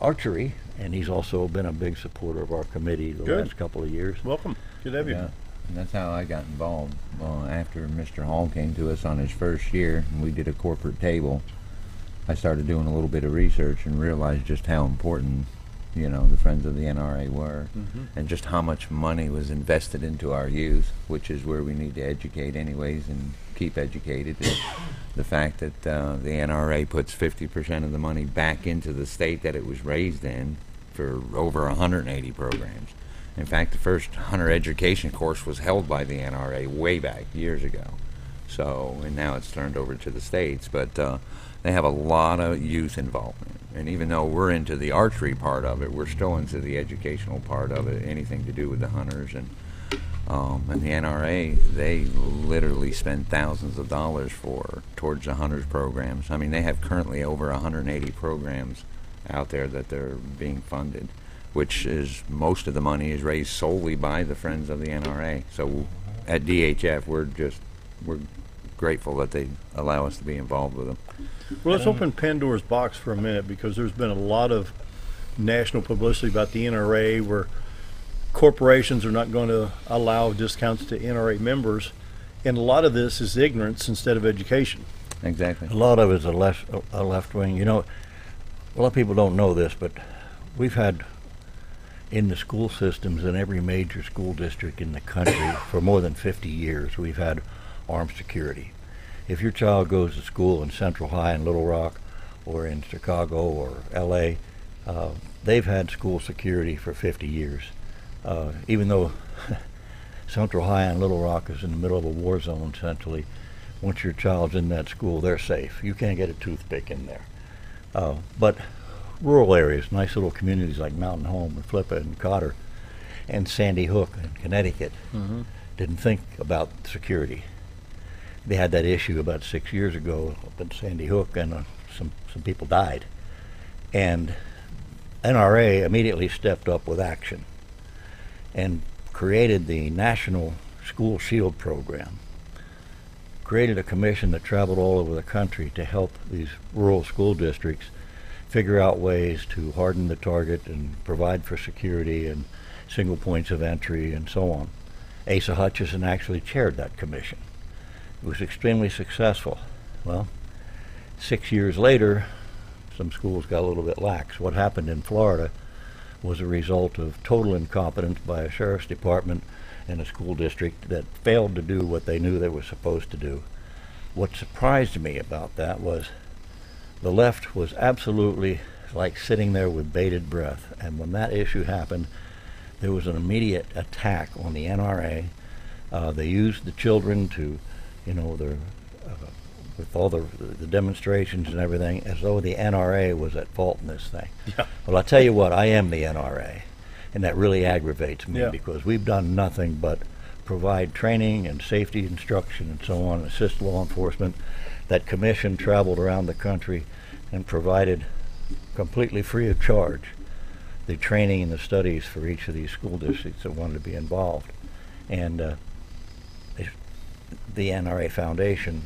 archery, and he's also been a big supporter of our committee the last couple of years. Welcome. Good to have you. Yeah, and that's how I got involved. After Mr. Hall came to us on his first year, and we did a corporate table, I started doing a little bit of research and realized just how important you know, the Friends of the NRA were, and just how much money was invested into our youth, which is where we need to educate anyways and keep educated. The fact that the NRA puts 50% of the money back into the state that it was raised in for over 180 programs. In fact, the first hunter education course was held by the NRA way back years ago. So, and now it's turned over to the states, but they have a lot of youth involvement. And even though we're into the archery part of it, we're still into the educational part of it, anything to do with the hunters. And the NRA, they literally spend thousands of dollars towards the hunters programs. I mean, they have currently over 180 programs out there that they're being funded, which is most of the money is raised solely by the Friends of the NRA. So at DHF, we're grateful that they allow us to be involved with them. Well, let's open Pandora's box for a minute, because there's been a lot of national publicity about the NRA where corporations are not going to allow discounts to NRA members, and a lot of this is ignorance instead of education. Exactly. A lot of it is a left wing. You know, a lot of people don't know this, but we've had in the school systems in every major school district in the country for more than 50 years, we've had armed security. If your child goes to school in Central High in Little Rock or in Chicago or LA, they've had school security for 50 years. Even though Central High and Little Rock is in the middle of a war zone, essentially, once your child's in that school, they're safe. You can't get a toothpick in there. But rural areas, nice little communities like Mountain Home and Flippa and Cotter and Sandy Hook in Connecticut, didn't think about security. They had that issue about 6 years ago up in Sandy Hook, and some people died. And NRA immediately stepped up with action and created the National School Shield Program, created a commission that traveled all over the country to help these rural school districts figure out ways to harden the target and provide for security and single points of entry and so on. Asa Hutchison actually chaired that commission. It was extremely successful. Well, 6 years later, some schools got a little bit lax. What happened in Florida was a result of total incompetence by a sheriff's department and a school district that failed to do what they knew they were supposed to do. What surprised me about that was the left was absolutely like sitting there with bated breath. And when that issue happened, there was an immediate attack on the NRA. They used the children to, you know, with all the demonstrations and everything, as though the NRA was at fault in this thing. Yeah. Well, I tell you what, I am the NRA, and that really aggravates me because we've done nothing but provide training and safety instruction and so on, assist law enforcement. That commission traveled around the country and provided completely free of charge the training and the studies for each of these school districts that wanted to be involved. And the NRA Foundation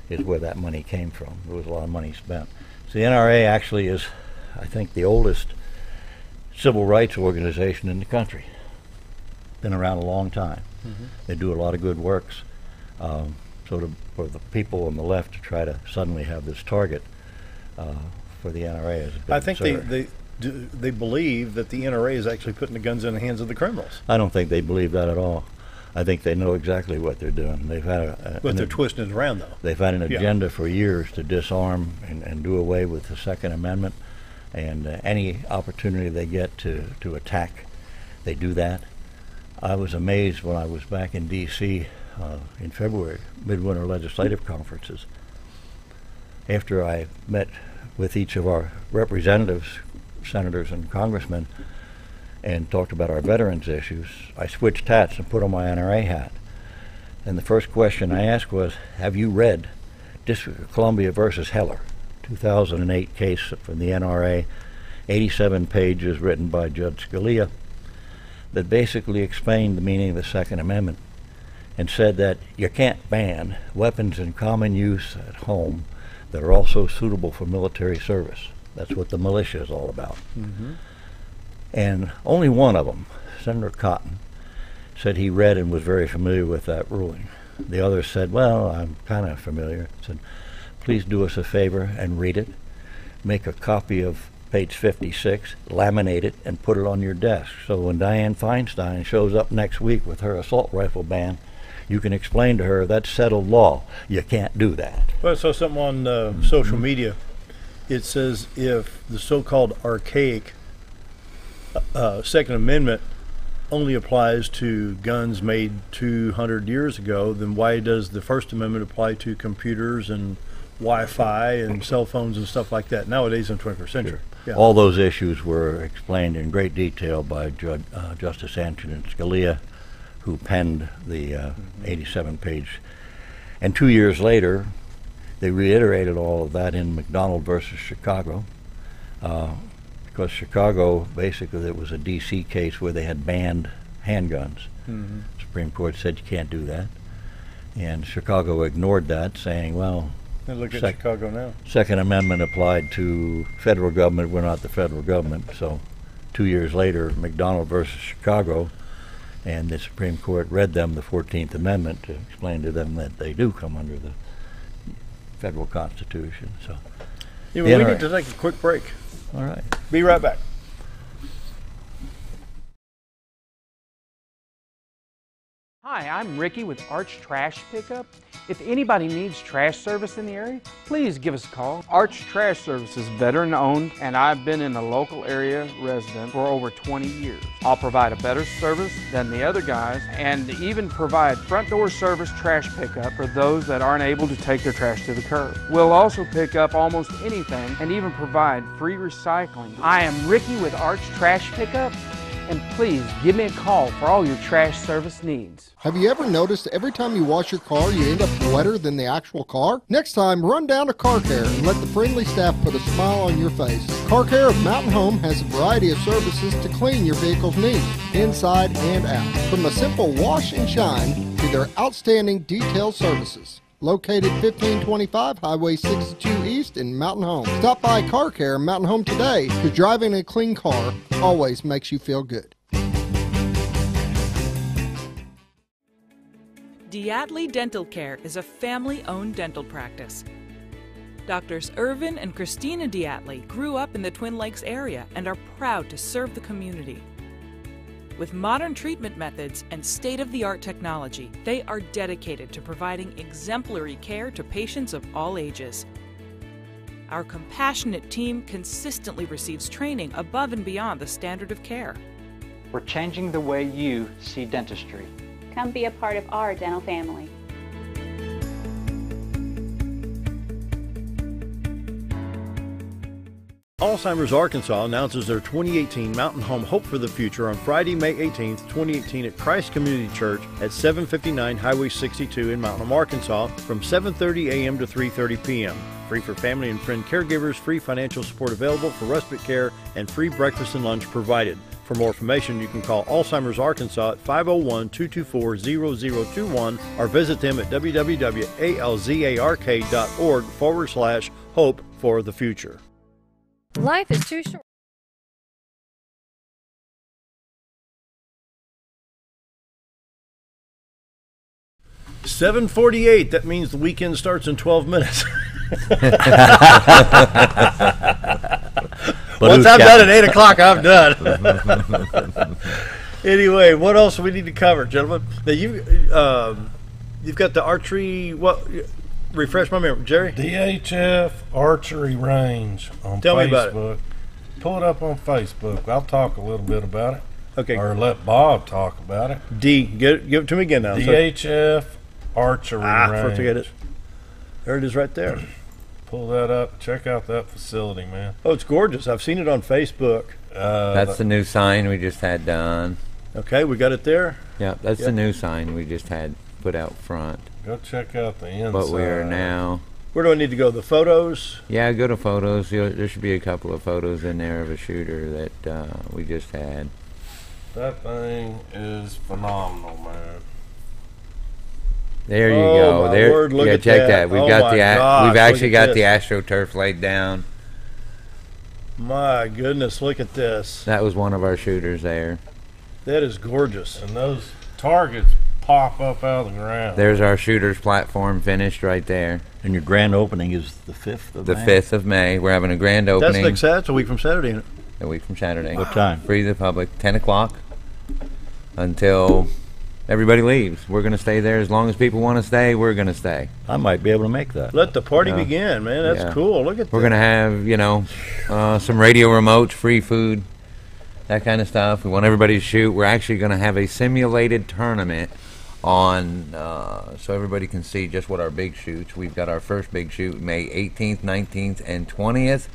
is where that money came from. There was a lot of money spent. So the NRA actually is, I think, the oldest civil rights organization in the country. Been around a long time. They do a lot of good works. So for the people on the left to try to suddenly have this target for the NRA is a bit I think absurd. they believe that the NRA is actually putting the guns in the hands of the criminals. I don't think they believe that at all. I think they know exactly what they're doing. They've had but they're twisting it around, though. They've had an agenda for years to disarm and do away with the Second Amendment, and any opportunity they get to attack, they do that. I was amazed when I was back in D.C. In February, midwinter legislative conferences. After I met with each of our representatives, senators and congressmen, and talked about our veterans issues, I switched hats and put on my NRA hat. And the first question I asked was, have you read District of Columbia versus Heller, 2008 case from the NRA, 87 pages written by Judge Scalia, that basically explained the meaning of the Second Amendment and said that you can't ban weapons in common use at home that are also suitable for military service. That's what the militia is all about. And only one of them, Senator Cotton, said he read and was very familiar with that ruling. The others said, well, I'm kind of familiar. Said, please do us a favor and read it. Make a copy of page 56, laminate it, and put it on your desk. So when Dianne Feinstein shows up next week with her assault rifle ban, you can explain to her that's settled law. You can't do that. Well, I saw something on social media. It says if the so-called archaic Second Amendment only applies to guns made 200 years ago, then why does the First Amendment apply to computers and Wi-Fi and cell phones and stuff like that nowadays in the 21st century? Sure. Yeah. All those issues were explained in great detail by Justice Antonin Scalia, who penned the 87-page. And 2 years later, they reiterated all of that in McDonald versus Chicago, because Chicago, basically, it was a D.C. case where they had banned handguns. Mm-hmm. Supreme Court said you can't do that. And Chicago ignored that, saying, well, And look at Chicago now. Second Amendment applied to federal government. We're not the federal government. So 2 years later, McDonald versus Chicago, and the Supreme Court read them the 14th Amendment to explain to them that they do come under the federal Constitution. So Yeah, well, we need to take a quick break. All right. Be right back. Hi, I'm Ricky with Arch Trash Pickup. If anybody needs trash service in the area, please give us a call. Arch Trash Service is veteran owned, and I've been in the local area resident for over 20 years. I'll provide a better service than the other guys, and even provide front door service trash pickup for those that aren't able to take their trash to the curb. We'll also pick up almost anything and even provide free recycling. I am Ricky with Arch Trash Pickup, and please give me a call for all your trash service needs. Have you ever noticed every time you wash your car, you end up wetter than the actual car? Next time, run down to Car Care and let the friendly staff put a smile on your face. Car Care of Mountain Home has a variety of services to clean your vehicle's needs, inside and out. From a simple wash and shine to their outstanding detailed services. Located 1525 Highway 62 East in Mountain Home. Stop by Car Care Mountain Home today, because driving a clean car always makes you feel good. Diatley Dental Care is a family-owned dental practice. Doctors Irvin and Christina Diatley grew up in the Twin Lakes area and are proud to serve the community. With modern treatment methods and state-of-the-art technology, they are dedicated to providing exemplary care to patients of all ages. Our compassionate team consistently receives training above and beyond the standard of care. We're changing the way you see dentistry. Come be a part of our dental family. Alzheimer's Arkansas announces their 2018 Mountain Home Hope for the Future on Friday, May 18th, 2018 at Christ Community Church at 759 Highway 62 in Mountain Home, Arkansas from 7:30 a.m. to 3:30 p.m. Free for family and friend caregivers, free financial support available for respite care, and free breakfast and lunch provided. For more information, you can call Alzheimer's Arkansas at 501-224-0021 or visit them at www.alzark.org/hope for the future. Life is too short. $7:48. That means the weekend starts in 12 minutes. Once I'm done at 8 o'clock, I'm done. Anyway, what else do we need to cover, gentlemen? Now you've got the archery. What? Refresh my memory, Jerry. DHF Archery Range on Tell Facebook. me about it. Pull it up on Facebook. I'll talk a little bit about it. Okay. Or let Bob talk about it. Give it to me again now. DHF Archery Range. First I get it. There it is right there. Pull that up. Check out that facility, man. Oh, it's gorgeous. I've seen it on Facebook. That's the new sign we just had done. Okay, we got it there. Yeah, that's the new sign we just had put out front. Go check out the inside. But we are now. Where do I need to go? The photos? Yeah, go to photos. There should be a couple of photos in there of a shooter that we just had. That thing is phenomenal, man. There you go. There, word, look at check that. We've Oh got my the gosh, we've actually look at got the this. AstroTurf laid down. My goodness, look at this. That was one of our shooters there. That is gorgeous. And those targets pop up out of the ground. There's our shooter's platform finished right there. And your grand opening is the 5th of May? The 5th of May. We're having a grand opening. That's next Saturday. That's a week from Saturday, isn't it? A week from Saturday. What time? Free to the public, 10 o'clock until everybody leaves. We're going to stay there as long as people want to stay. We're going to stay. I might be able to make that. Let the party begin, man. That's cool. Look at that. We're going to have, some radio remotes, free food, that kind of stuff. We want everybody to shoot. We're actually going to have a simulated tournament on, so everybody can see just what our big shoots. We've got our first big shoot May 18th, 19th, and 20th.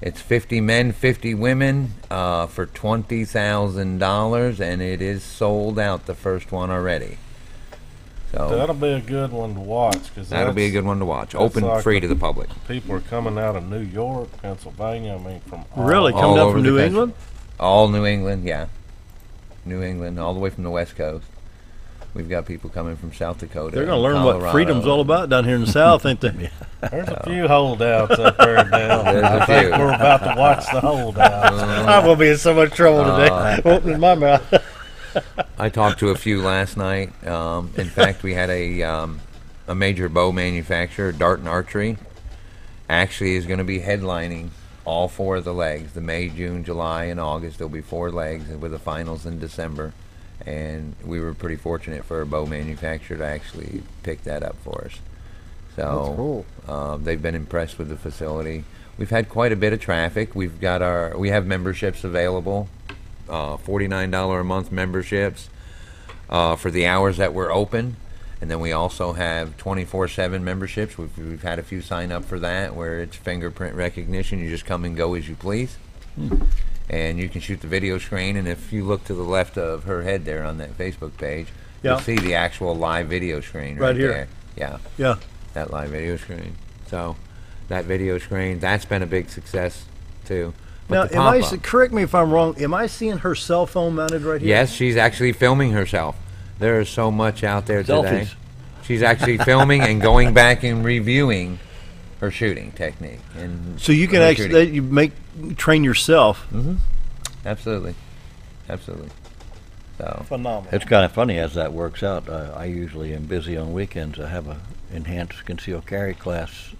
It's 50 men, 50 women for $20,000, and it is sold out, the first one already. So that'll be a good one to watch. That'll be a good one to watch. Open, like free to the public. People are coming out of New York, Pennsylvania. I mean, from coming down from New England? All New England, yeah. New England, all the way from the West Coast. We've got people coming from South Dakota. They're going to learn what freedom's all about down here in the South, ain't they? There's a few holdouts up there now. I think we're about to watch the holdouts. I'm going to be in so much trouble today. Opening my mouth. I talked to a few last night. In fact, we had a major bow manufacturer, Dart and Archery, actually is going to be headlining all 4 of the legs. The May, June, July, and August. There'll be 4 legs with the finals in December. And we were pretty fortunate for a bow manufacturer to actually pick that up for us. So That's cool. They've been impressed with the facility. We've had quite a bit of traffic. We have memberships available, $49 a month memberships for the hours that we're open. And then we also have 24/7 memberships. We've had a few sign up for that, where it's fingerprint recognition. You just come and go as you please. And you can shoot the video screen, and if you look to the left of her head there on that Facebook page, you'll see the actual live video screen right here. there. Yeah. That live video screen. So that video screen, that's been a big success too. But Now, correct me if I'm wrong, am I seeing her cell phone mounted right here? Yes, she's actually filming herself. There is so much out there today. Selfies. She's actually filming and going back and reviewing her shooting technique. And so you can actually train yourself. Mm-hmm. Absolutely. So phenomenal. It's kind of funny as that works out. I usually am busy on weekends. I have a enhanced concealed carry class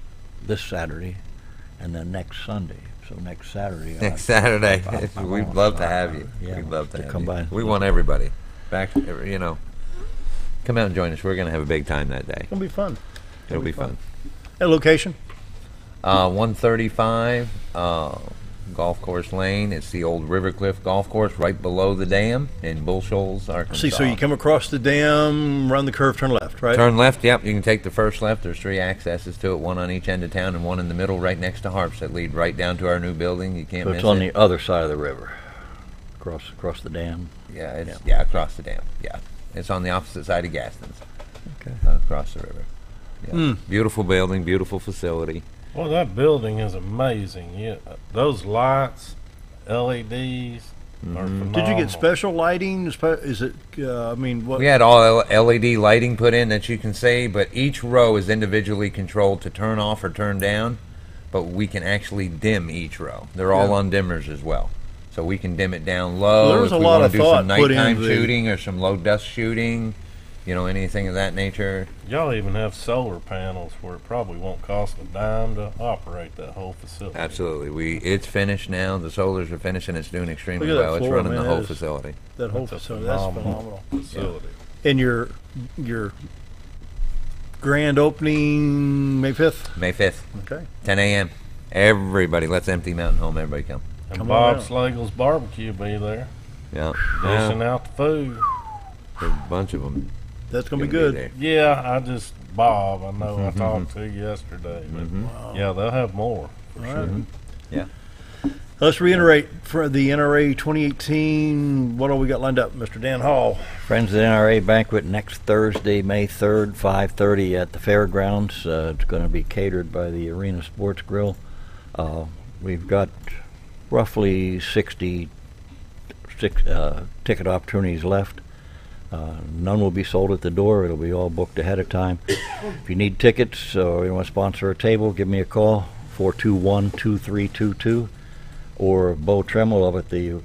this Saturday, and then next Sunday. So next Saturday. We'd love to have you. Yeah, We'd love to have come you. by. We want everybody back. Come out and join us. We're going to have a big time that day. It's going to be fun. It'll be fun. That location? 135 Golf Course Lane. It's the old Rivercliff Golf Course right below the dam in Bull Shoals, Arkansas. See, so you come across the dam, run the curve, turn left, right? Turn left, yep. You can take the first left. There's 3 accesses to it, one on each end of town and one in the middle right next to Harps that lead right down to our new building. You can't miss it. So it's on the other side of the river, across the dam? Yeah, across the dam, yeah. It's on the opposite side of Gaston's. Okay. Across the river. Yeah. Beautiful building, beautiful facility. Well, that building is amazing. Yeah, those lights, LEDs, are phenomenal. Did you get special lighting? Is it? What? We had all LED lighting put in that you can see, but each row is individually controlled to turn off or turn down. But we can actually dim each row. They're all on dimmers as well, so we can dim it down low. Well, there's if a we lot want of to do thought some put nighttime into shooting or some low dust shooting. Anything of that nature. Y'all even have solar panels where it probably won't cost a dime to operate that whole facility. Absolutely. It's finished now. The solars are finished and it's doing extremely Look at that well. floor, it's running man. the whole facility. That whole facility. That's phenomenal. Facility. And your grand opening May 5th? May 5th. Okay. 10 a.m. Everybody, let's empty Mountain Home. Everybody come. And Bob Slagle's barbecue will be there. Yeah. Dishing out the food. There's a bunch of them. That's going to be good. Yeah, Bob, I know I talked to yesterday. But yeah, they'll have more. For sure. Yeah. Let's reiterate for the NRA 2018. What all we got lined up, Mr. Dan Hall? Friends of the NRA banquet next Thursday, May 3rd, 5:30 at the fairgrounds. It's going to be catered by the Arena Sports Grill. We've got roughly 60 ticket opportunities left. None will be sold at the door. It'll be all booked ahead of time. If you need tickets or you want to sponsor a table, give me a call, 421-2322, or Bo Tremmel up at the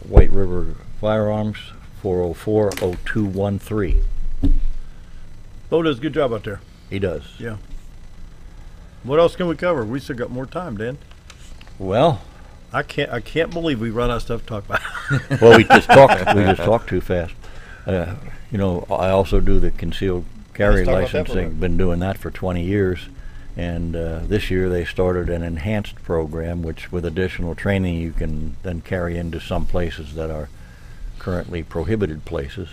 White River Firearms, 404-0213. Bo does a good job out there. He does. Yeah. What else can we cover? We still got more time, Dan. Well, I can't believe we run out of stuff to talk about. Well, we just talked too fast. You know, I also do the concealed carry licensing. Been doing that for 20 years, and this year they started an enhanced program, which with additional training you can then carry into some places that are currently prohibited places,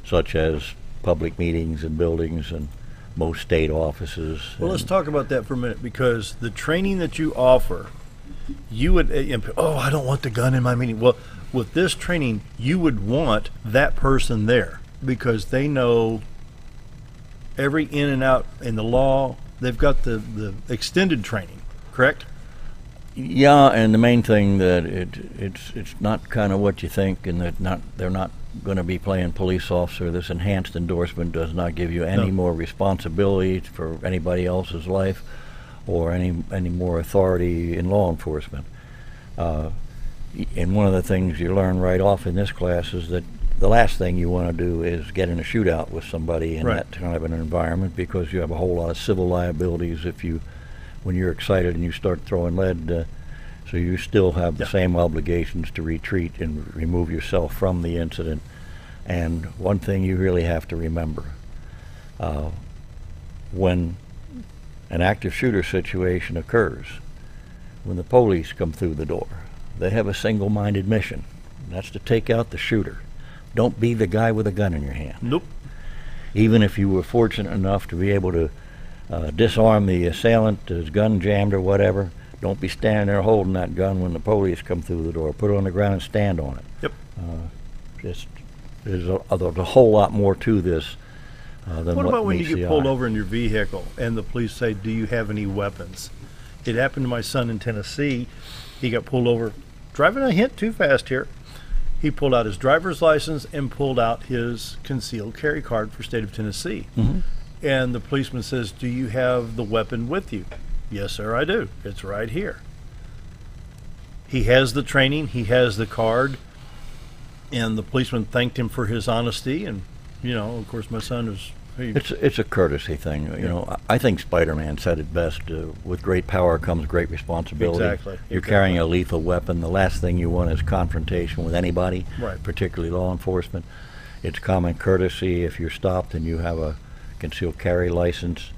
such as public meetings and buildings and most state offices. Well, let's talk about that for a minute, because the training that you offer, you would, I don't want the gun in my meeting. Well, with this training, you would want that person there because they know every in and out in the law. They've got the extended training, correct? Yeah, and the main thing that it's not kind of what you think, and that they're not going to be playing police officer. This enhanced endorsement does not give you any more responsibility for anybody else's life or any more authority in law enforcement. And one of the things you learn right off in this class is that the last thing you want to do is get in a shootout with somebody in that kind of an environment, because you have a whole lot of civil liabilities when you're excited and you start throwing lead. So you still have the same obligations to retreat and remove yourself from the incident. And one thing you really have to remember, when an active shooter situation occurs, when the police come through the door, they have a single-minded mission. And that's to take out the shooter. Don't be the guy with a gun in your hand. Nope. Even if you were fortunate enough to be able to disarm the assailant, his gun jammed or whatever, don't be standing there holding that gun when the police come through the door. Put it on the ground and stand on it. Yep. There's a whole lot more to this than what about when you meets the get pulled eye. over in your vehicle and the police say, do you have any weapons? It happened to my son in Tennessee. He got pulled over driving a hint too fast here. He pulled out his driver's license and pulled out his concealed carry card for state of Tennessee. Mm-hmm. And the policeman says, do you have the weapon with you? Yes, sir, I do. It's right here. He has the training. He has the card. And the policeman thanked him for his honesty. And, of course, my son is... It's a courtesy thing. You know, I think Spider-Man said it best. With great power comes great responsibility. Exactly. You're carrying a lethal weapon. The last thing you want is confrontation with anybody, particularly law enforcement. It's common courtesy if you're stopped and you have a concealed carry license.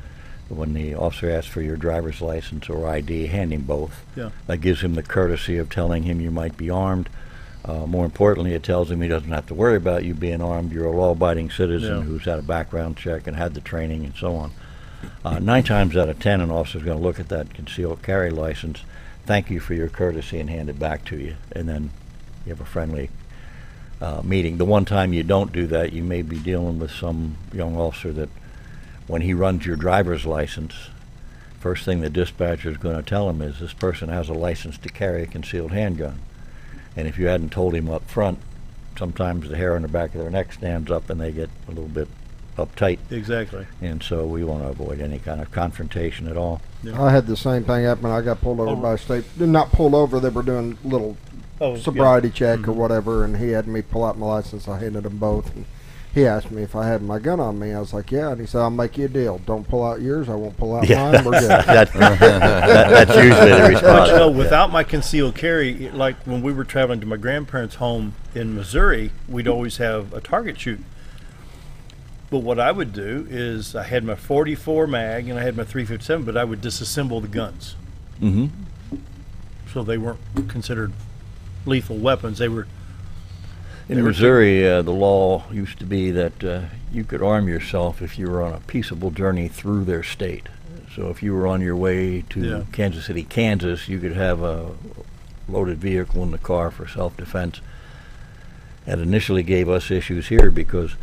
When the officer asks for your driver's license or ID, hand him both. Yeah. That gives him the courtesy of telling him you might be armed. More importantly, it tells him he doesn't have to worry about you being armed. You're a law-abiding citizen who's had a background check and had the training and so on. 9 times out of 10, an officer's going to look at that concealed carry license, thank you for your courtesy, and hand it back to you. And then you have a friendly meeting. The one time you don't do that, you may be dealing with some young officer that when he runs your driver's license, first thing the dispatcher is going to tell him is this person has a license to carry a concealed handgun. And if you hadn't told him up front, sometimes the hair on the back of their neck stands up and they get a little bit uptight. Exactly. And so we want to avoid any kind of confrontation at all. Yeah. I had the same thing happen. I got pulled over by a state. Not pulled over, they were doing a little sobriety check or whatever, and he had me pull out my license. I handed him both. And he asked me if I had my gun on me. I was like, yeah. And he said, I'll make you a deal. Don't pull out yours. I won't pull out mine. We're good. That's usually the response. But without my concealed carry, like when we were traveling to my grandparents' home in Missouri, we'd always have a target shoot. But what I would do is I had my .44 mag and I had my .357, but I would disassemble the guns. Mm-hmm. So they weren't considered lethal weapons. They were... In Missouri, the law used to be that you could arm yourself if you were on a peaceable journey through their state. So if you were on your way to Kansas City, Kansas, you could have a loaded vehicle in the car for self-defense. That initially gave us issues here because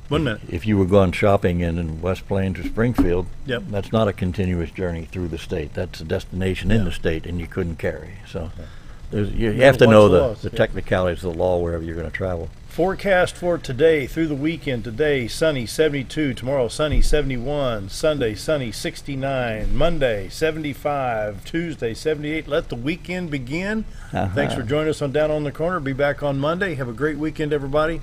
if you were going shopping in West Plains or Springfield, that's not a continuous journey through the state. That's a destination in the state, and you couldn't carry. So. You have to know the technicalities of the law wherever you're going to travel. Forecast for today through the weekend. Today, sunny 72. Tomorrow, sunny 71. Sunday, sunny 69. Monday, 75. Tuesday, 78. Let the weekend begin. Thanks for joining us on Down on the Corner. Be back on Monday. Have a great weekend, everybody.